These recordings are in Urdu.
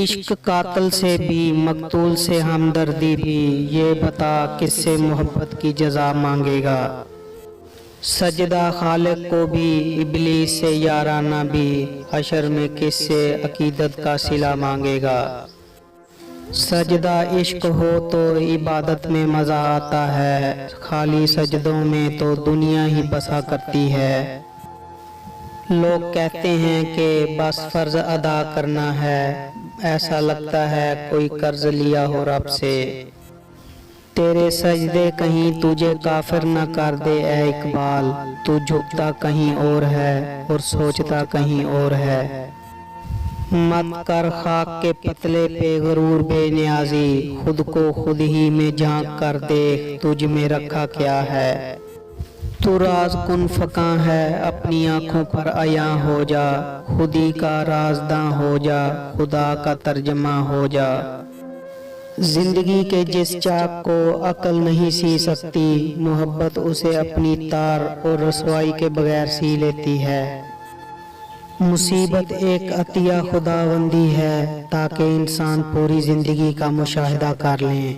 عشق قاتل سے بھی مقتول سے ہمدردی بھی، یہ بتا کس سے محبت کی جزا مانگے گا۔ سجدہ خالق کو بھی ابلیس سے یارانہ بھی، حشر میں کس سے عقیدت کا صلہ مانگے گا۔ سجدہ عشق ہو تو عبادت میں مزہ آتا ہے، خالی سجدوں میں تو دنیا ہی بسا کرتی ہے۔ لوگ کہتے ہیں کہ بس فرض ادا کرنا ہے، ایسا لگتا ہے کوئی قرض لیا ہو رب سے۔ تیرے سجدے کہیں تجھے کافر نہ کر دے اے اقبال، تو جھکتا کہیں اور ہے اور سوچتا کہیں اور ہے۔ مت کر خاک کے پتلے پہ غرور بے نیازی، خود کو خود ہی میں جھانک کر دیکھ تجھ میں رکھا کیا ہے۔ تو راز کن فکاں ہے اپنی آنکھوں پر عیاں ہو جا، خودی کا رازداں ہو جا، خدا کا ترجمہ ہو جا۔ زندگی کے جس چاک کو عقل نہیں سی سکتی، محبت اسے اپنی تار اور رسوائی کے بغیر سی لیتی ہے۔ مصیبت ایک عطیہ خداوندی ہے تاکہ انسان پوری زندگی کا مشاہدہ کر لیں۔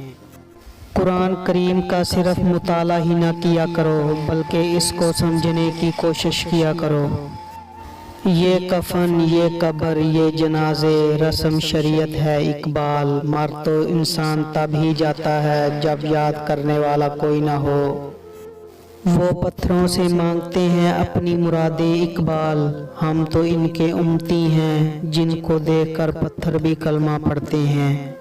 قرآن کریم کا صرف مطالعہ ہی نہ کیا کرو بلکہ اس کو سمجھنے کی کوشش کیا کرو۔ یہ کفن، یہ قبر، یہ جنازے رسم شریعت ہے اقبال، مر تو انسان تب ہی جاتا ہے جب یاد کرنے والا کوئی نہ ہو۔ وہ پتھروں سے مانگتے ہیں اپنی مرادیں اقبال، ہم تو ان کے امتی ہیں جن کو دیکھ کر پتھر بھی کلمہ پڑھتے ہیں۔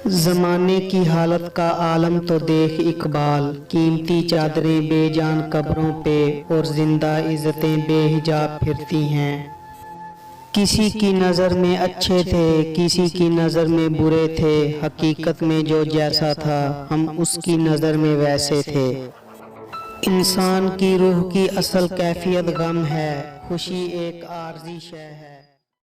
زمانے کی حالت کا عالم تو دیکھ اقبال، قیمتی چادریں بے جان قبروں پہ اور زندہ عزتیں بے حجاب پھرتی ہیں۔ کسی کی نظر میں اچھے تھے، کسی کی نظر میں برے تھے، حقیقت میں جو جیسا تھا ہم اس کی نظر میں ویسے تھے۔ انسان کی روح کی اصل کیفیت غم ہے، خوشی ایک عارضی شے ہے۔